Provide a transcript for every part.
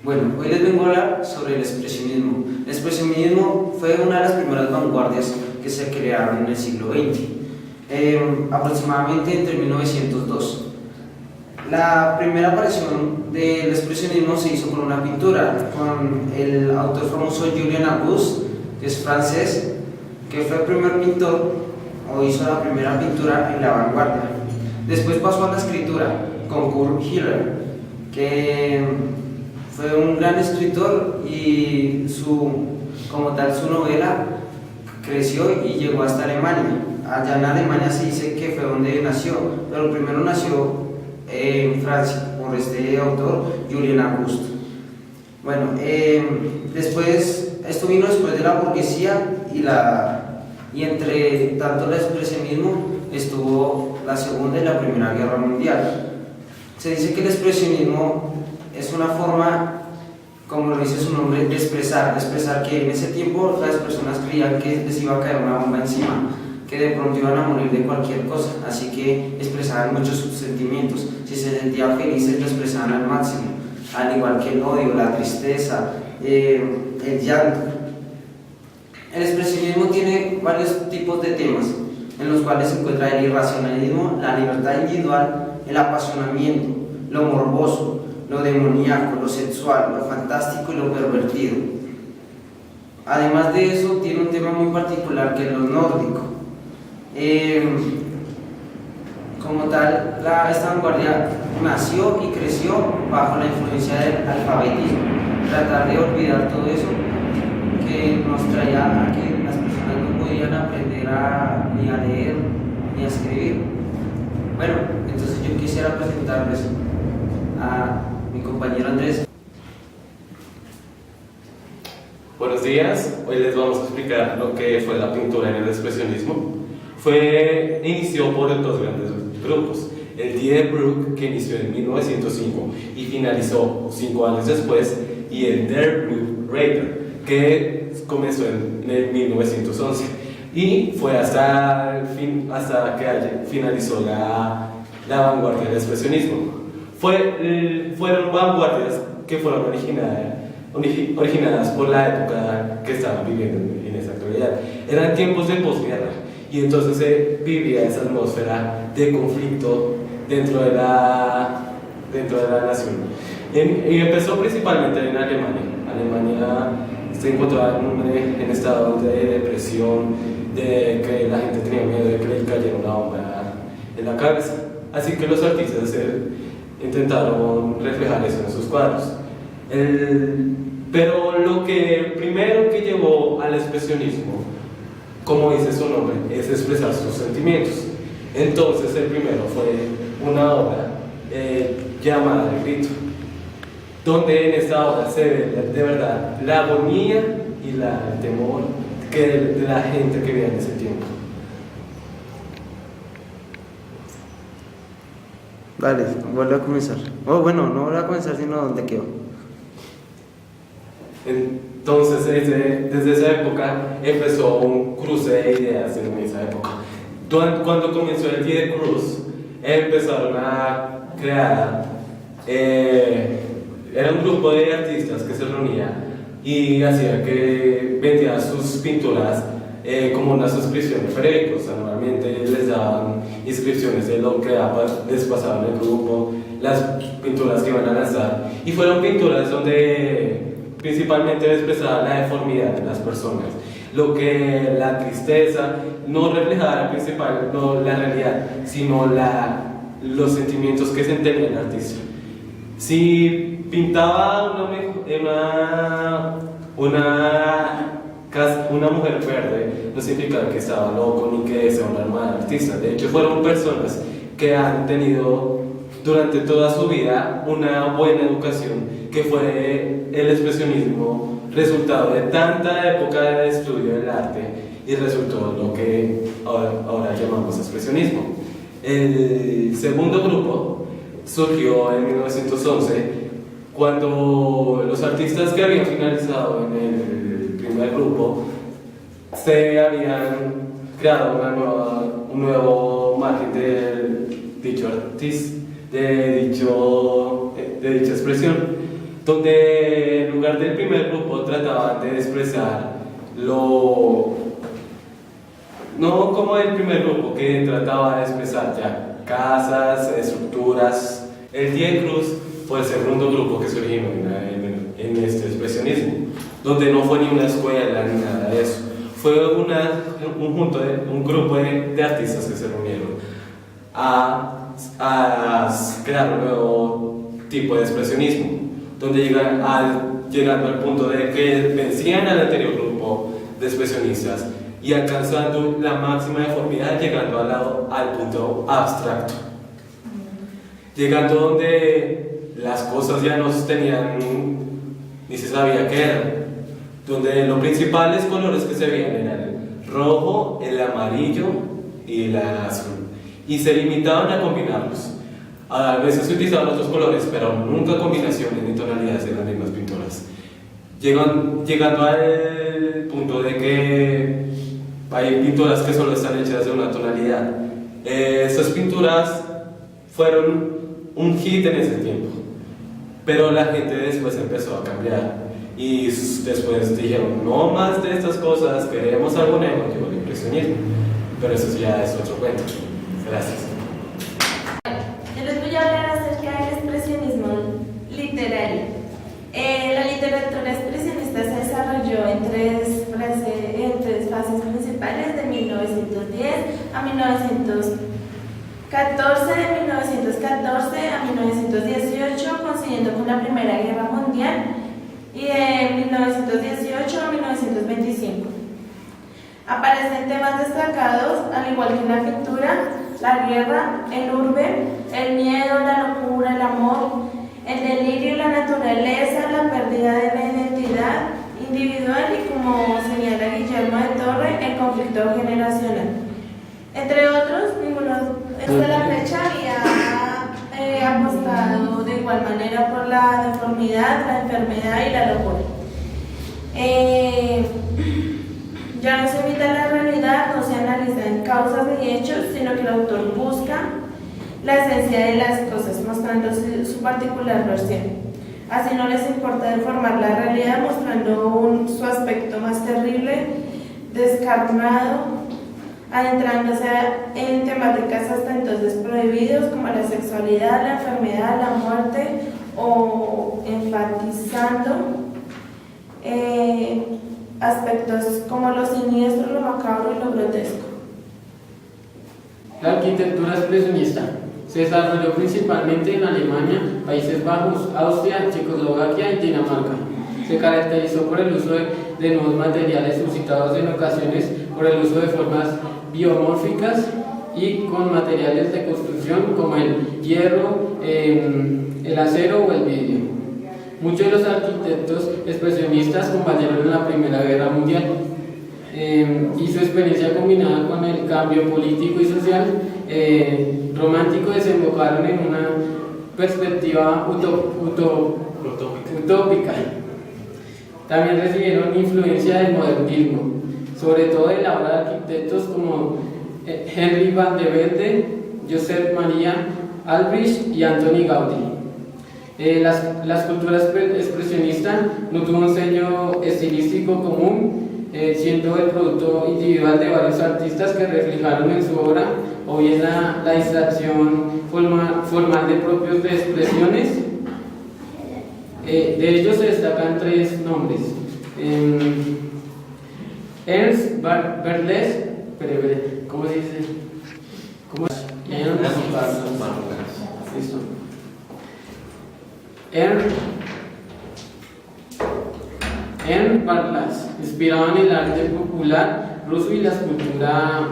Bueno, hoy les vengo a hablar sobre el expresionismo. El expresionismo fue una de las primeras vanguardias que se crearon en el siglo XX, aproximadamente entre 1902. La primera aparición del expresionismo se hizo con una pintura, con el autor famoso Julian Auguste, que es francés, que fue el primer pintor o hizo la primera pintura en la vanguardia. Después pasó a la escritura con Kurt Schiller, que fue un gran escritor y como tal su novela creció y llegó hasta Alemania. Allá en Alemania se dice que fue donde nació, pero primero nació en Francia por este autor Julian Auguste. Bueno, esto vino después de la burguesía y entre tanto el expresionismo estuvo la Segunda y la Primera Guerra Mundial. Se dice que el expresionismo es una forma, como lo dice su nombre, de expresar que en ese tiempo las personas creían que les iba a caer una bomba encima, que de pronto iban a morir de cualquier cosa, así que expresaban muchos sus sentimientos. Si se sentían felices, lo expresaban al máximo, al igual que el odio, la tristeza, el llanto. El expresionismo tiene varios tipos de temas, en los cuales se encuentra el irracionalismo, la libertad individual, el apasionamiento, lo morboso, lo demoníaco, lo sexual, lo fantástico y lo pervertido. Además de eso, tiene un tema muy particular que es lo nórdico. Como tal, esta vanguardia nació y creció bajo la influencia del alfabetismo. Tratar de olvidar todo eso que nos traía a que las personas no podían aprender ni a leer ni a escribir. Bueno, entonces yo quisiera presentarles a mi compañero Andrés. Buenos días, hoy les vamos a explicar lo que fue la pintura en el expresionismo. Inició por dos grandes grupos, el Die Bruck, que inició en 1905 y finalizó 5 años después, y el Der Bruckreiter, que comenzó en el 1911 y fue hasta que finalizó la vanguardia del expresionismo. Fueron vanguardias que fueron originadas por la época que estaban viviendo en esa actualidad. Eran tiempos de posguerra y entonces se vivía esa atmósfera de conflicto dentro de la nación. Y empezó principalmente en Alemania. Alemania se encontraba en estado de depresión, de que la gente tenía miedo de que le cayera una bomba en la cabeza. Así que los artistas intentaron reflejar eso en sus cuadros. Pero lo primero que llevó al expresionismo, como dice su nombre, es expresar sus sentimientos. Entonces el primero fue una obra llamada El Grito, donde en esta obra se ve de verdad la agonía y el temor de la gente que vivía en ese tiempo. Vale, vuelve a comenzar. Bueno, no vuelve a comenzar, sino donde quedó. Entonces, desde esa época empezó un cruce de ideas en esa época. Cuando comenzó el Die Cruz, empezaron a crear, era un grupo de artistas que se reunía y hacía que vendían sus pinturas como una suscripción de periódicos. Anualmente les daban inscripciones de lo que les pasaba en el grupo, las pinturas que iban a lanzar, y fueron pinturas donde principalmente expresaba la deformidad de las personas, lo que la tristeza no reflejaba no la realidad, sino los sentimientos que sentía el artista. Si pintaba una mujer verde, no significa que estaba loco ni que sea un alma de artista. De hecho, fueron personas que han tenido durante toda su vida una buena educación, que fue el expresionismo, resultado de tanta época de estudio del arte, y resultó lo que ahora llamamos expresionismo. El segundo grupo surgió en 1911, cuando los artistas que habían finalizado en el primer grupo se habían creado un nuevo margen de dicho artista, de dicha expresión. donde en lugar del primer grupo trataban de expresar lo... no como el primer grupo que trataba de expresar ya casas, estructuras. El Die Cruz fue el segundo grupo que se originó en este expresionismo, donde no fue ni una escuela ni nada de eso. Fue un grupo de artistas que se reunieron a crear un nuevo tipo de expresionismo, donde llegando al punto de que vencían al anterior grupo de expresionistas y alcanzando la máxima deformidad, llegando al punto abstracto, llegando donde las cosas ya no tenían ni se sabía qué eran, donde los principales colores que se veían eran el rojo, el amarillo y el azul, y se limitaban a combinarlos. A veces se utilizaban otros colores, pero nunca combinaciones ni tonalidades de las mismas pinturas. Llegando al punto de que hay pinturas que solo están hechas de una tonalidad. Estas pinturas fueron un hit en ese tiempo, pero la gente después empezó a cambiar y después dijeron: no más de estas cosas, queremos algo nuevo, que el impresionismo. Pero eso ya es otro cuento. Gracias. Yo les voy a hablar acerca del expresionismo literario. La literatura expresionista se desarrolló en tres fases principales, de 1910 a 1914, de 1914 a 1918, coincidiendo con la Primera Guerra Mundial, y de 1918 a 1925. Aparecen temas destacados, al igual que en la pintura: la guerra, el urbe, el miedo, la locura, el amor, el delirio, la naturaleza, la pérdida de la identidad individual y, como señala Guillermo de Torre, el conflicto generacional. Entre otros, ninguno hasta la fecha había apostado de igual manera por la deformidad, la enfermedad y la locura. Ya no se evita la realidad, no se analizan causas y hechos, sino que el autor busca la esencia de las cosas, mostrando su particular versión. Así no les importa deformar la realidad, mostrando su aspecto más terrible, descarnado, adentrándose en temáticas hasta entonces prohibidos como la sexualidad, la enfermedad, la muerte, o enfatizando aspectos como lo siniestro, lo macabro y lo grotesco. La arquitectura expresionista se desarrolló principalmente en Alemania, Países Bajos, Austria, Checoslovaquia y Dinamarca. Se caracterizó por el uso de nuevos materiales, suscitados en ocasiones por el uso de formas biomórficas y con materiales de construcción como el hierro, el acero o el vidrio. Muchos de los arquitectos expresionistas combatieron en la Primera Guerra Mundial, y su experiencia combinada con el cambio político y social romántico desembocaron en una perspectiva utópica. También recibieron influencia del modernismo, sobre todo de la obra de arquitectos como Henry van de Velde, Josep Maria Albrecht y Antoni Gaudí. La escultura expresionista no tuvo un sello estilístico común, siendo el producto individual de varios artistas que reflejaron en su obra o bien la distracción formal de propios de expresiones. De ellos se destacan tres nombres: Ernst Berlès, ¿cómo se dice? Ernst Barlas, inspirado en el arte popular ruso y la escultura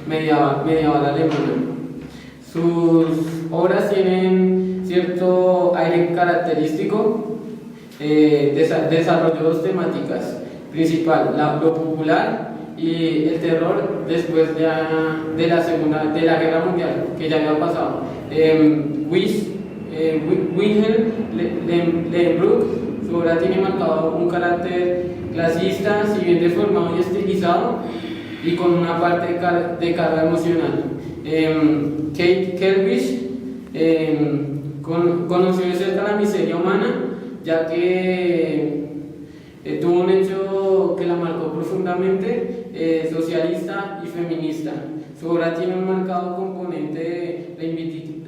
medieval alemana. Sus obras tienen cierto aire característico. Desarrolló dos temáticas principal: lo popular y el terror después de la Guerra Mundial, que ya había pasado. Wilhelm Leibruck, su obra tiene marcado un carácter clasista, si bien deformado y estilizado, y con una parte de carga emocional. Kate Kelvish conoció de cerca la miseria humana, ya que tuvo un hecho que la marcó profundamente, socialista y feminista. Su obra tiene un marcado componente de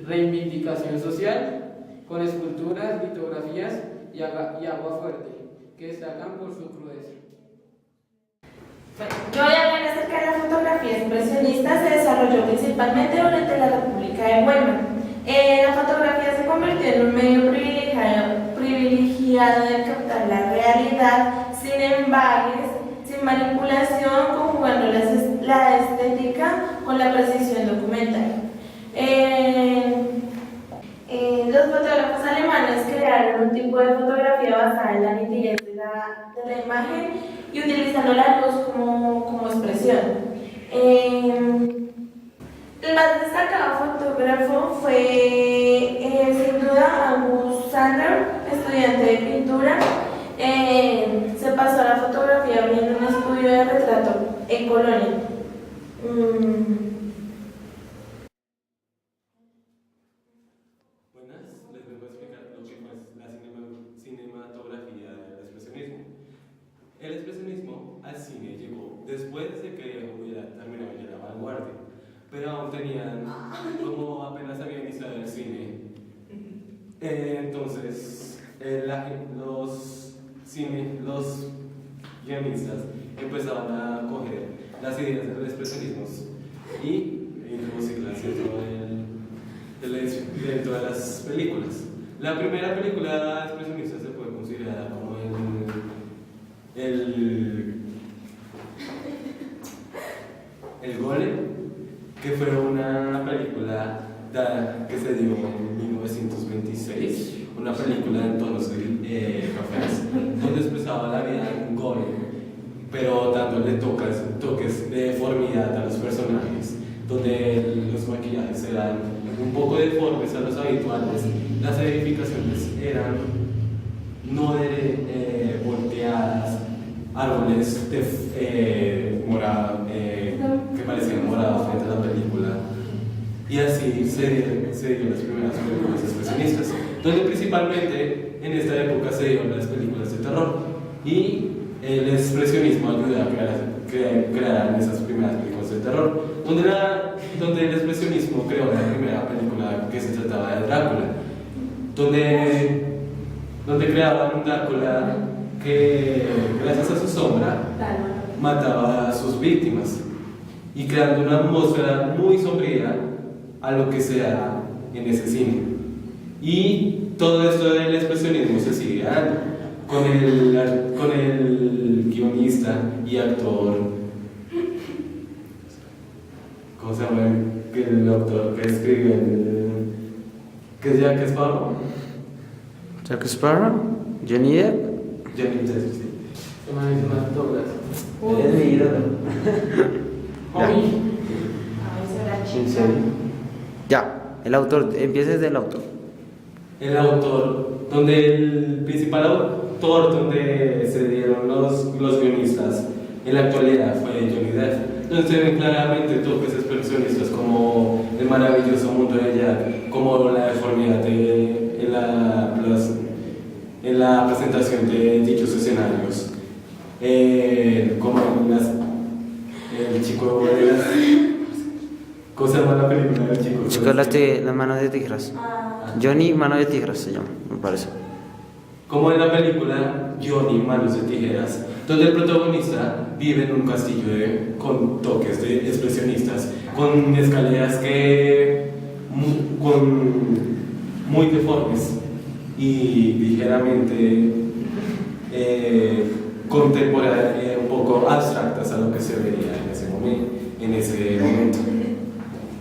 reivindicación social, con esculturas, litografías y agua fuerte, que destacan por su crudeza. Bueno, yo voy a hablar acerca de la fotografía expresionista. Se desarrolló principalmente durante la República de Weimar. La fotografía se convirtió en un medio privilegiado de captar la realidad sin embagues, sin manipulación, conjugando la estética con la precisión documental. Los fotógrafos alemanes crearon un tipo de fotografía basada en la nitidez de la imagen y utilizando la luz como expresión. El más destacado fotógrafo fue sin duda August Sander, estudiante de pintura. Se pasó a la fotografía abriendo un estudio de retrato en Colonia. Buenas, les vengo a explicar lo que fue la cinematografía del expresionismo. El expresionismo al cine llegó después de que hubiera terminado ya la vanguardia, pero aún tenían, como apenas había iniciado el cine, entonces los guionistas empezaban a coger las ideas del expresionismo y introducirlas dentro de las películas. La primera película expresionista se puede considerar como el Golem, que fue una película que se dio en 1926, una película en tonos cafés, donde expresaba la vida de un golem, pero dándole toques de deformidad a los personajes, donde los maquillajes eran un poco deformes a los habituales, las edificaciones eran no volteadas, árboles que parecían morados frente a la película, y así se dieron las primeras películas expresionistas, donde principalmente en esta época se dieron las películas de terror, y el expresionismo ayudó a crear esas primeras películas de terror, donde el expresionismo creó la primera película que se trataba de Drácula, donde creaban un Drácula que, gracias a su sombra, mataba a sus víctimas, y creando una atmósfera muy sombría a lo que se da en ese cine. Y todo esto del expresionismo se sigue dando con el guionista y actor, ¿cómo se llama? El autor que escribe que es Jack Sparrow. Jack Sparrow, Johnny Depp. Johnny Depp, sí. Se me hizo una fotografía. Es mi ídolo. ¿En serio? Ya, el autor, empieza desde el autor. El autor, el principal autor donde se dieron los guionistas en la actualidad fue Johnny Depp. Entonces se ven claramente toques expresionistas como el maravilloso mundo de Jack, como la deformidad en la presentación de dichos escenarios, como el chico de las... ¿Cómo se llama la película del chico? Chico, las manos de tijeras. Johnny, mano de tijeras se llama, me parece. Como en la película Johnny, Manos de Tijeras, donde el protagonista vive en un castillo con toques de expresionistas, con escaleras muy deformes y ligeramente contemporáneas, un poco abstractas a lo que se veía en ese momento.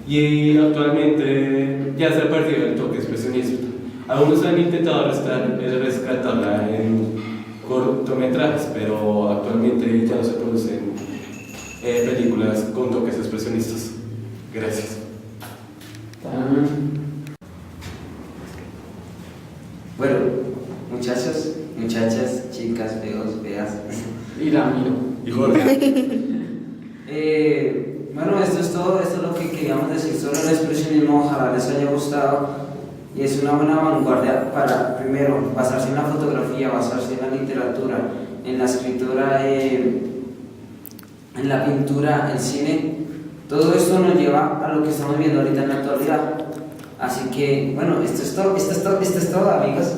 Y actualmente ya se ha perdido el toque expresionista. Algunos han intentado rescatarla en cortometrajes, pero actualmente ya no se producen películas con toques expresionistas. Gracias. Bueno, muchachos, muchachas, chicas, feos, feas. Y Ramiro. Y Jorge. Bueno, esto es todo, esto es lo que queríamos decir sobre el expresionismo. Ojalá les haya gustado y es una buena vanguardia para primero, basarse en la fotografía, basarse en la literatura, en la escritura, en la pintura, el cine, todo esto nos lleva a lo que estamos viendo ahorita en la actualidad. Así que, bueno, esto es todo, amigos.